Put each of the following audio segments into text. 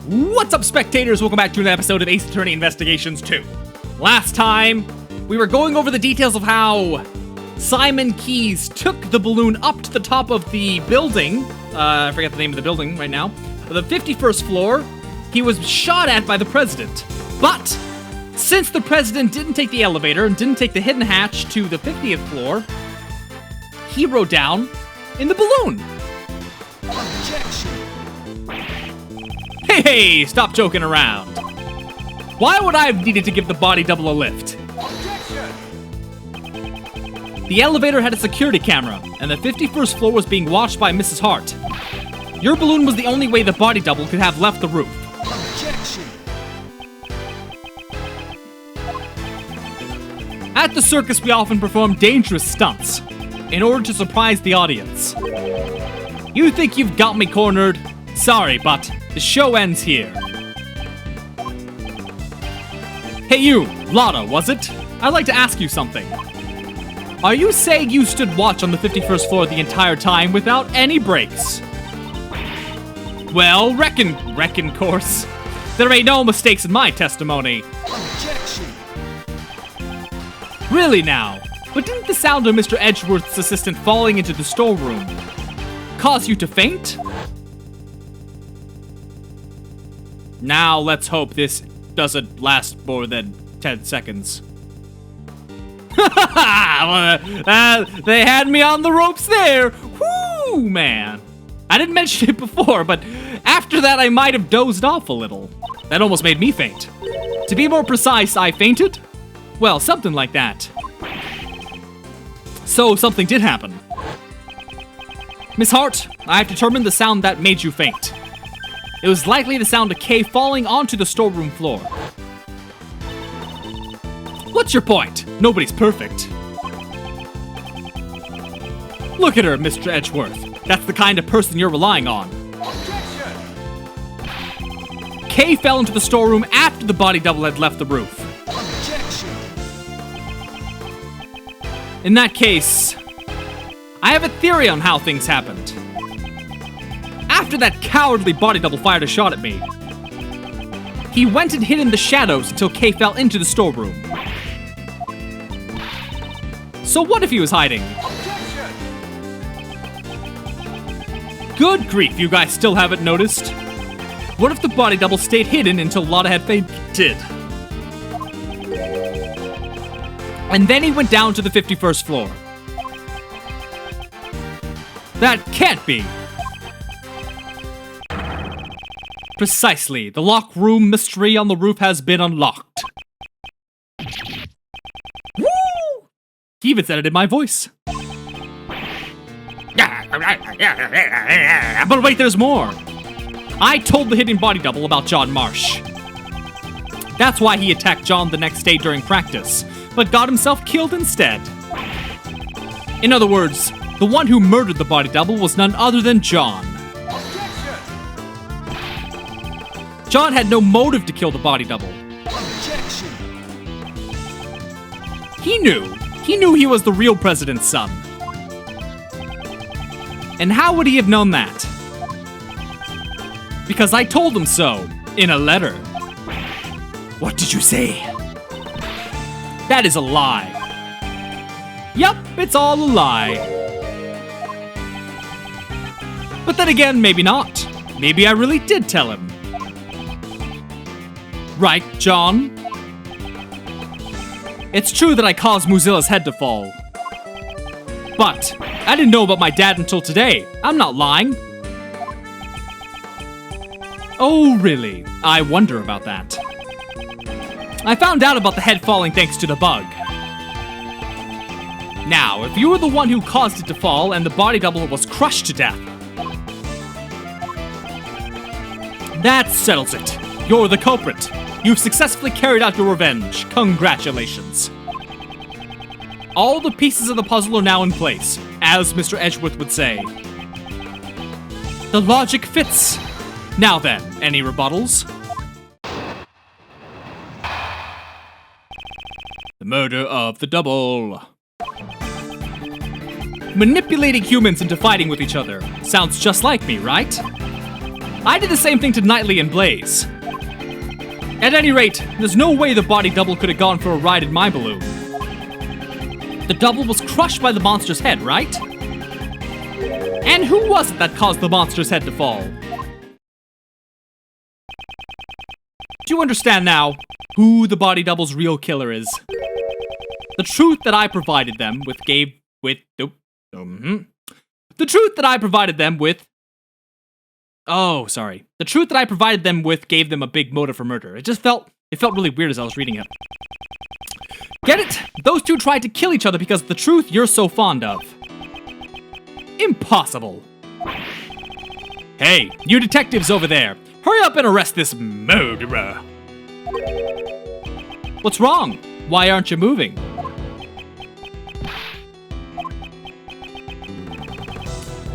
What's up, spectators? Welcome back to an episode of Ace Attorney Investigations 2. Last time, we were going over the details of how Simon Keyes took the balloon up to the top of the building. I forget the name of the building right now. The 51st floor. He was shot at by the president. But since the president didn't take the elevator and didn't take the hidden hatch to the 50th floor, he rode down in the balloon. Objection. Hey, stop joking around. Why would I have needed to give the body double a lift? Objection. The elevator had a security camera, and the 51st floor was being watched by Mrs. Hart. Your balloon was the only way the body double could have left the roof. Objection. At the circus, we often perform dangerous stunts in order to surprise the audience. You think you've got me cornered? Sorry, but the show ends here. Hey you, Lotta, was it? I'd like to ask you something. Are you saying you stood watch on the 51st floor the entire time without any breaks? Well, reckon, course. There ain't no mistakes in my testimony. Objection. Really now? But didn't the sound of Mr. Edgeworth's assistant falling into the storeroom cause you to faint? Now let's hope this doesn't last more than 10 seconds. They had me on the ropes there. Whoo, man. I didn't mention it before, but after that I might have dozed off a little. That almost made me faint. To be more precise, I fainted? Well, something like that. So something did happen. Miss Hart, I have determined the sound that made you faint. It was likely the sound of Kay falling onto the storeroom floor. What's your point? Nobody's perfect. Look at her, Mr. Edgeworth. That's the kind of person you're relying on. Objection. Kay fell into the storeroom after the body double had left the roof. Objection. In that case, I have a theory on how things happened. After that cowardly body double fired a shot at me, he went and hid in the shadows until Kay fell into the storeroom. So what if he was hiding? Objection. Good grief, you guys still haven't noticed? What if the body double stayed hidden until Lotta had fainted? And then he went down to the 51st floor. That can't be. Precisely. The lock room mystery on the roof has been unlocked. Woo! He even said it in my voice. But wait, there's more. I told the hidden body double about John Marsh. That's why he attacked John the next day during practice, but got himself killed instead. In other words, the one who murdered the body double was none other than John. Objection. John had no motive to kill the body double. Objection. He knew he was the real president's son. And how would he have known that? Because I told him so, in a letter. What did you say? That is a lie. Yup, it's all a lie. But then again, maybe not. Maybe I really did tell him. Right, John? It's true that I caused Mozilla's head to fall. But I didn't know about my dad until today. I'm not lying. Oh, really? I wonder about that. I found out about the head falling thanks to the bug. Now, if you were the one who caused it to fall and the body double was crushed to death, that settles it. You're the culprit. You've successfully carried out your revenge. Congratulations. All the pieces of the puzzle are now in place, as Mr. Edgeworth would say. The logic fits. Now then, any rebuttals? The murder of the double. Manipulating humans into fighting with each other. Sounds just like me, right? I did the same thing to Knightley and Blaze. At any rate, there's no way the body double could have gone for a ride in my balloon. The double was crushed by the monster's head, right? And who was it that caused the monster's head to fall? Do you understand now who the body double's real killer is? The truth that I provided them with The truth that I provided them with... Oh, sorry. The truth that I provided them with gave them a big motive for murder. It felt really weird as I was reading it. Get it? Those two tried to kill each other because of the truth you're so fond of. Impossible. Hey, you detectives over there. Hurry up and arrest this murderer. What's wrong? Why aren't you moving?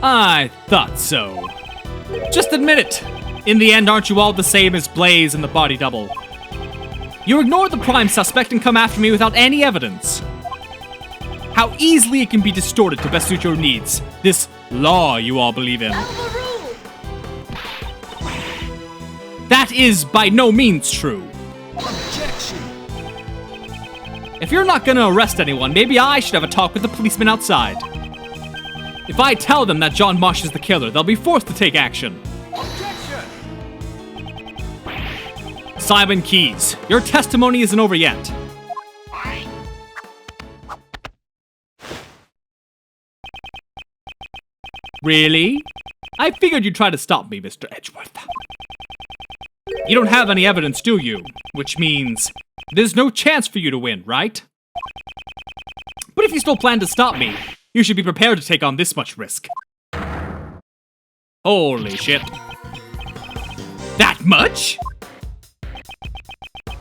I thought so. Just admit it. In the end, aren't you all the same as Blaze and the body double? You ignored the prime suspect and come after me without any evidence. How easily it can be distorted to best suit your needs. This law you all believe in. That is by no means true. Objection. If you're not gonna arrest anyone, maybe I should have a talk with the policeman outside. If I tell them that John Mosh is the killer, they'll be forced to take action. Objection. Simon Keyes, your testimony isn't over yet. Really? I figured you'd try to stop me, Mr. Edgeworth. You don't have any evidence, do you? Which means there's no chance for you to win, right? But if you still plan to stop me, you should be prepared to take on this much risk. Holy shit. That much?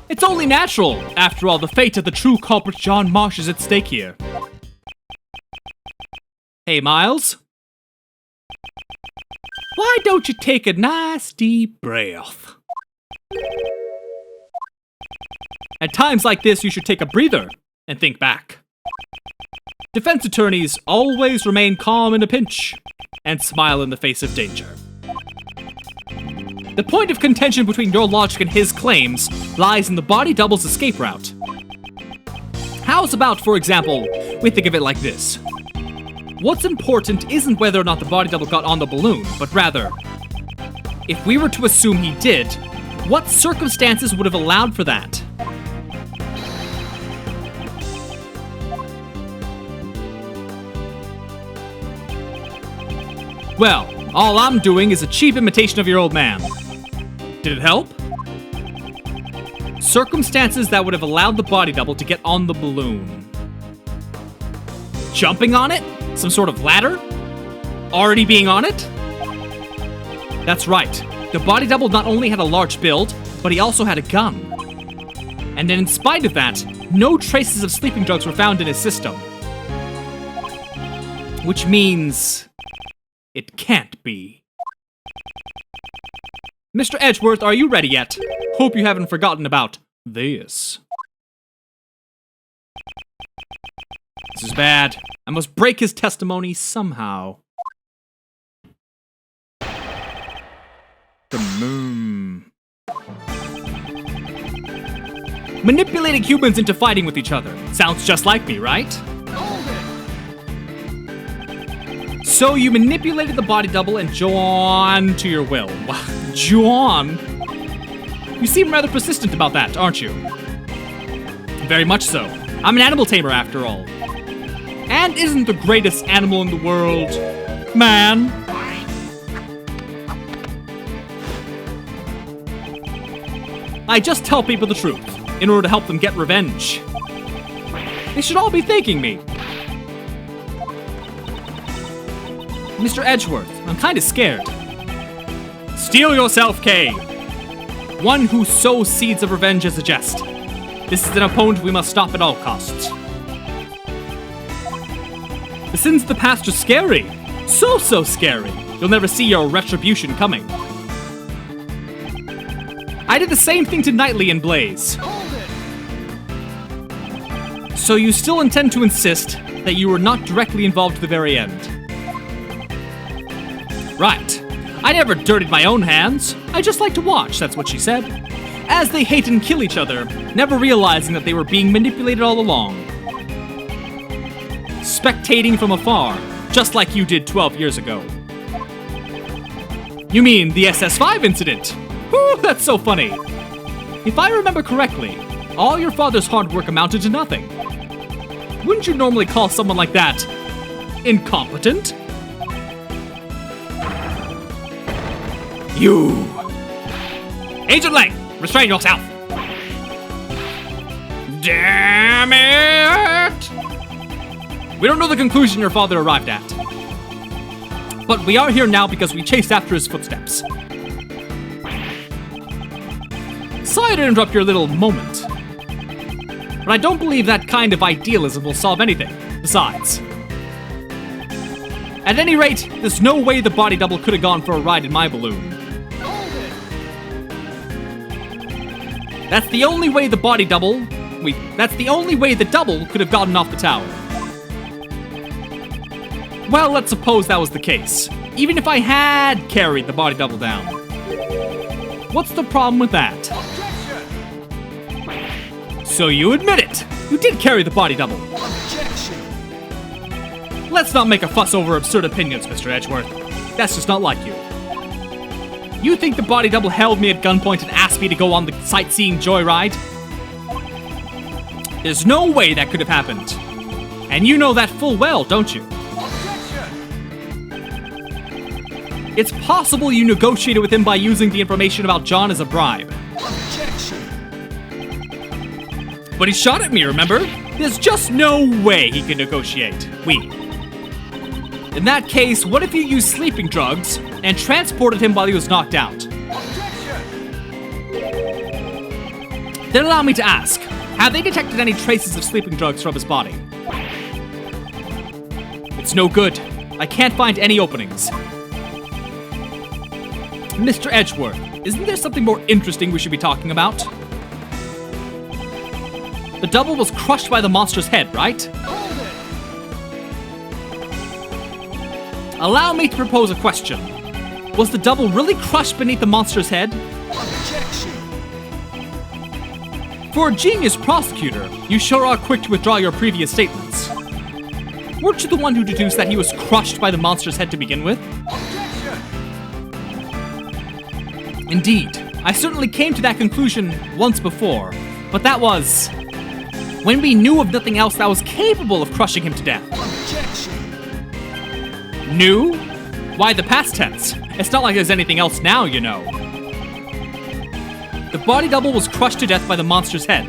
It's only natural. After all, the fate of the true culprit John Mosh is at stake here. Hey, Miles? Why don't you take a nice deep breath? At times like this, you should take a breather and think back. Defense attorneys always remain calm in a pinch and smile in the face of danger. The point of contention between your logic and his claims lies in the body double's escape route. How's about, for example, we think of it like this. What's important isn't whether or not the body double got on the balloon, but rather, if we were to assume he did, what circumstances would have allowed for that? Well, all I'm doing is a cheap imitation of your old man. Did it help? Circumstances that would have allowed the body double to get on the balloon. Jumping on it? Some sort of ladder? Already being on it? That's right. The body double not only had a large build, but he also had a gun. And then in spite of that, no traces of sleeping drugs were found in his system. Which means... it can't be. Mr. Edgeworth, are you ready yet? Hope you haven't forgotten about this. This is bad. I must break his testimony somehow. The moon. Manipulating humans into fighting with each other. Sounds just like me, right? So you manipulated the body double and John to your will. John? You seem rather persistent about that, aren't you? Very much so. I'm an animal tamer after all. And isn't the greatest animal in the world man? I just tell people the truth in order to help them get revenge. They should all be thanking me. Mr. Edgeworth, I'm kinda scared. Steel yourself, Kay. One who sows seeds of revenge as a jest. This is an opponent we must stop at all costs. The sins of the past are scary. So scary. You'll never see your retribution coming. I did the same thing to Knightley and Blaze. So you still intend to insist that you were not directly involved to the very end? Right. I never dirtied my own hands. I just like to watch, that's what she said. As they hate and kill each other, never realizing that they were being manipulated all along. Spectating from afar, just like you did 12 years ago. You mean the SS5 incident? Whew, that's so funny. If I remember correctly, all your father's hard work amounted to nothing. Wouldn't you normally call someone like that incompetent? You! Agent Lang, restrain yourself! Damn it! We don't know the conclusion your father arrived at. But we are here now because we chased after his footsteps. Sorry to interrupt your little moment. But I don't believe that kind of idealism will solve anything. Besides. At any rate, there's no way the body double could have gone for a ride in my balloon. That's the only way the body double... Wait, that's the only way the double could have gotten off the tower. Well, let's suppose that was the case. Even if I had carried the body double down. What's the problem with that? So you admit it! You did carry the body double. Objection. Let's not make a fuss over absurd opinions, Mr. Edgeworth. That's just not like you. You think the body double held me at gunpoint and asked me to go on the sightseeing joyride? There's no way that could have happened. And you know that full well, don't you? Objection. It's possible you negotiated with him by using the information about John as a bribe. Objection. But he shot at me, remember? There's just no way he can negotiate. In that case, what if you used sleeping drugs and transported him while he was knocked out? Objection. Then allow me to ask, have they detected any traces of sleeping drugs from his body? It's no good. I can't find any openings. Mr. Edgeworth, isn't there something more interesting we should be talking about? The double was crushed by the monster's head, right? Hold it. Allow me to propose a question. Was the double really crushed beneath the monster's head? Objection. For a genius prosecutor, you sure are quick to withdraw your previous statements. Weren't you the one who deduced that he was crushed by the monster's head to begin with? Objection. Indeed, I certainly came to that conclusion once before, but that was when we knew of nothing else that was capable of crushing him to death. Objection. Knew? Why the past tense? It's not like there's anything else now, you know. The body double was crushed to death by the monster's head.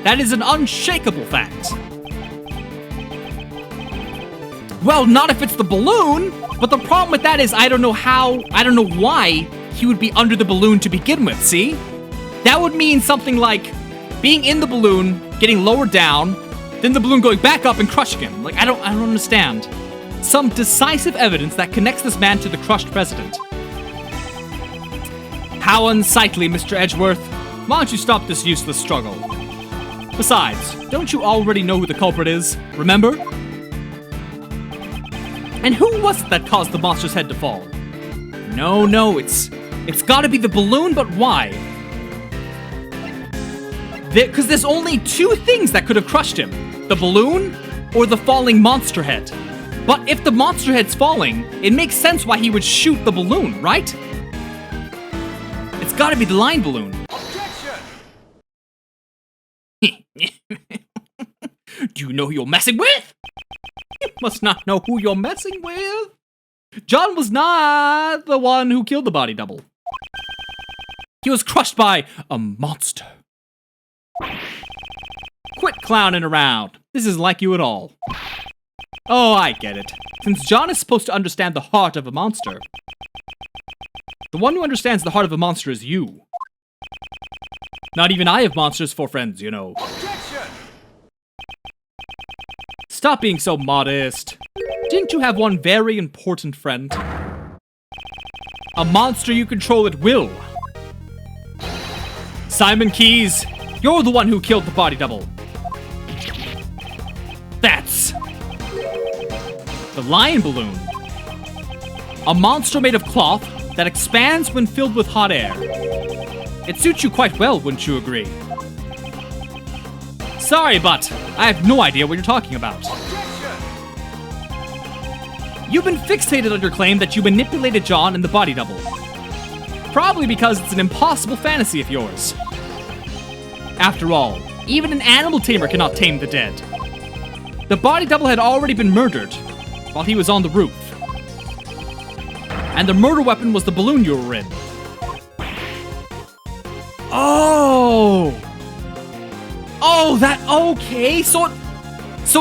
That is an unshakable fact. Well, not if it's the balloon, but the problem with that is I don't know why he would be under the balloon to begin with, see? That would mean something like being in the balloon, getting lowered down, then the balloon going back up and crushing him. Like, I don't understand. Some decisive evidence that connects this man to the crushed president. How unsightly, Mr. Edgeworth. Why don't you stop this useless struggle? Besides, don't you already know who the culprit is? Remember? And who was it that caused the monster's head to fall? No, it's gotta be the balloon, but why? Because there's only two things that could have crushed him. The balloon or the falling monster head. But if the monster head's falling, it makes sense why he would shoot the balloon, right? It's gotta be the line balloon. Objection. Do you know who you're messing with? You must not know who you're messing with. John was not the one who killed the body double. He was crushed by a monster. Quit clowning around. This isn't like you at all. Oh, I get it. Since John is supposed to understand the heart of a monster, the one who understands the heart of a monster is you. Not even I have monsters for friends, you know. Objection. Stop being so modest. Didn't you have one very important friend? A monster you control at will. Simon Keyes, you're the one who killed the body double. That's the lion balloon. A monster made of cloth, that expands when filled with hot air. It suits you quite well, wouldn't you agree? Sorry, but I have no idea what you're talking about. You've been fixated on your claim that you manipulated John and the body double. Probably because it's an impossible fantasy of yours. After all, even an animal tamer cannot tame the dead. The body double had already been murdered while he was on the roof. And the murder weapon was the balloon you were in. Oh! Oh, okay, so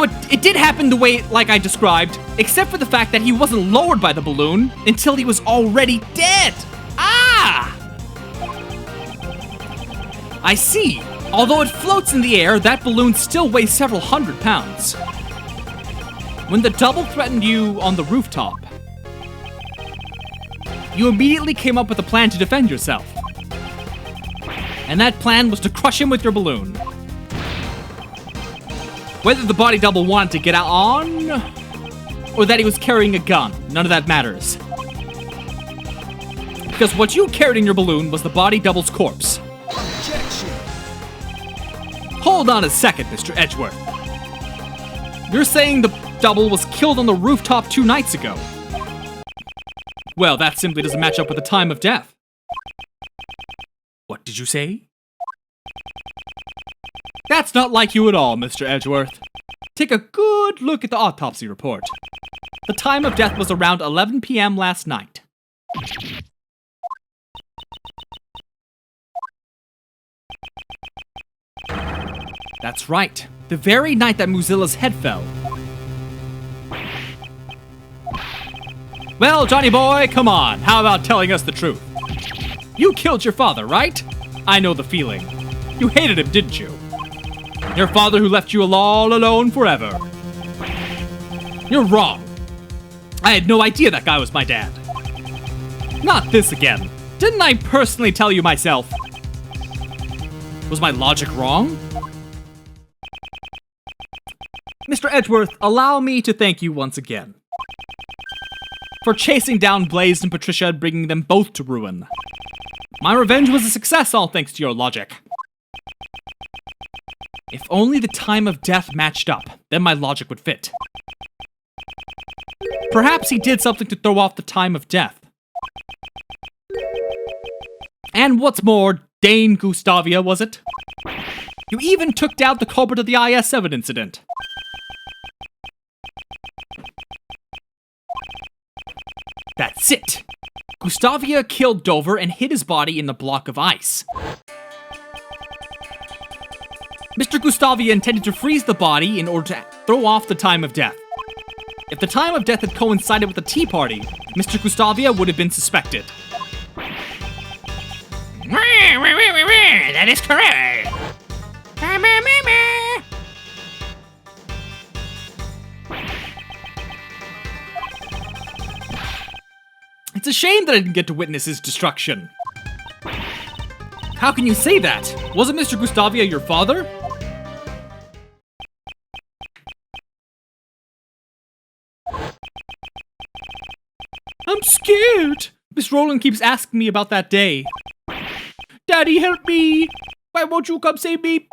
it did happen the way, like I described, except for the fact that he wasn't lowered by the balloon until he was already dead. Ah! I see. Although it floats in the air, that balloon still weighs several hundred pounds. When the double threatened you on the rooftop, you immediately came up with a plan to defend yourself. And that plan was to crush him with your balloon. Whether the body double wanted to get out on, or that he was carrying a gun, none of that matters. Because what you carried in your balloon was the body double's corpse. Objection. Hold on a second, Mr. Edgeworth. You're saying the double was killed on the rooftop 2 nights ago. Well, that simply doesn't match up with the time of death. What did you say? That's not like you at all, Mr. Edgeworth. Take a good look at the autopsy report. The time of death was around 11 p.m. last night. That's right. The very night that Mozilla's head fell. Well, Johnny boy, come on. How about telling us the truth? You killed your father, right? I know the feeling. You hated him, didn't you? Your father who left you all alone forever. You're wrong. I had no idea that guy was my dad. Not this again. Didn't I personally tell you myself? Was my logic wrong? Mr. Edgeworth, allow me to thank you once again for chasing down Blaze and Patricia and bringing them both to ruin. My revenge was a success, all thanks to your logic. If only the time of death matched up, then my logic would fit. Perhaps he did something to throw off the time of death. And what's more, Dane Gustavia, was it? You even took down the culprit of the IS-7 incident. That's it. Gustavia killed Dover and hid his body in the block of ice. Mr. Gustavia intended to freeze the body in order to throw off the time of death. If the time of death had coincided with the tea party, Mr. Gustavia would have been suspected. That is correct. It's a shame that I didn't get to witness his destruction. How can you say that? Wasn't Mr. Gustavia your father? I'm scared. Miss Rowland keeps asking me about that day. Daddy, help me. Why won't you come save me?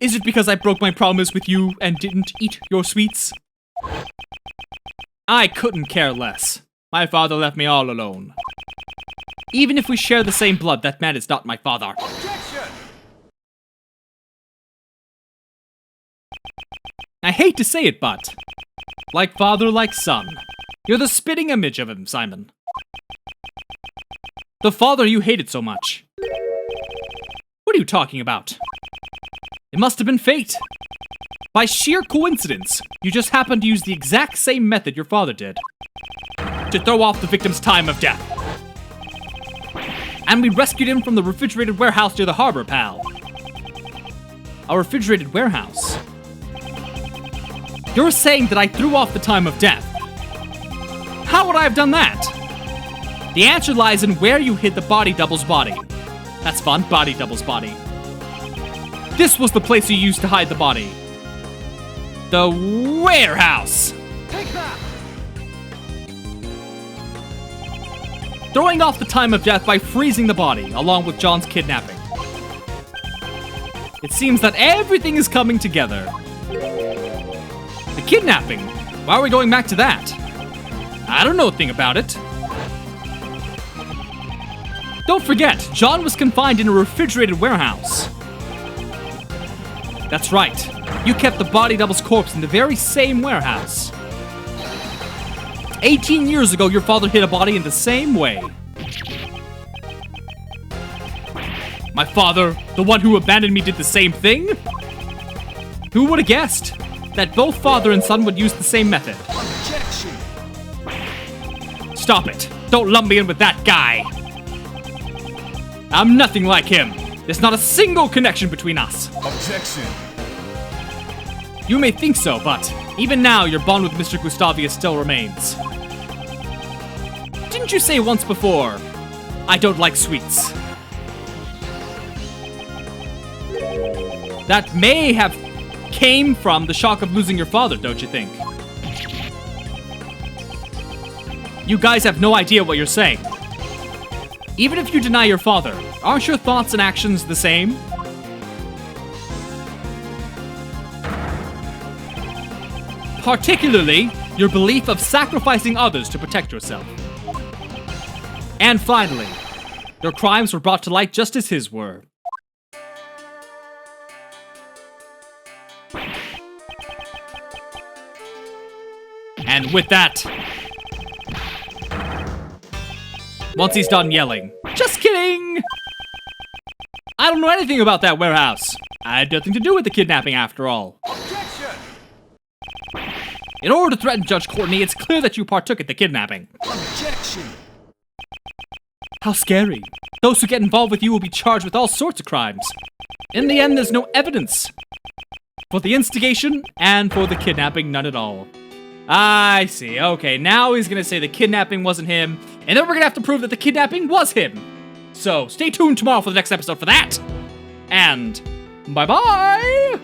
Is it because I broke my promise with you and didn't eat your sweets? I couldn't care less. My father left me all alone. Even if we share the same blood, that man is not my father. Objection. I hate to say it, but like father, like son. You're the spitting image of him, Simon. The father you hated so much. What are you talking about? It must have been fate. By sheer coincidence, you just happened to use the exact same method your father did to throw off the victim's time of death. And we rescued him from the refrigerated warehouse near the harbor, pal. A refrigerated warehouse? You're saying that I threw off the time of death. How would I have done that? The answer lies in where you hid the body double's body. That's fun, body double's body. This was the place you used to hide the body. The warehouse! Take that. throwing off the time of death by freezing the body, along with John's kidnapping. It seems that everything is coming together. The kidnapping? Why are we going back to that? I don't know a thing about it. Don't forget, John was confined in a refrigerated warehouse. That's right. You kept the body double's corpse in the very same warehouse. 18 years ago, your father hid a body in the same way. My father, the one who abandoned me, did the same thing? Who would have guessed that both father and son would use the same method? Objection. Stop it. Don't lump me in with that guy. I'm nothing like him. There's not a single connection between us. Objection. You may think so, but even now, your bond with Mr. Gustavius still remains. Didn't you say once before, I don't like sweets? That may have came from the shock of losing your father, don't you think? You guys have no idea what you're saying. Even if you deny your father, aren't your thoughts and actions the same? Particularly, your belief of sacrificing others to protect yourself. And finally, your crimes were brought to light just as his were. And with that, once he's done yelling, just kidding! I don't know anything about that warehouse. I had nothing to do with the kidnapping after all. Objection. In order to threaten Judge Courtney, it's clear that you partook in the kidnapping. Objection. How scary. Those who get involved with you will be charged with all sorts of crimes. In the end, there's no evidence. For the instigation, and for the kidnapping, none at all. I see. Okay, now he's gonna say the kidnapping wasn't him, and then we're gonna have to prove that the kidnapping was him. So, stay tuned tomorrow for the next episode for that. And, bye-bye!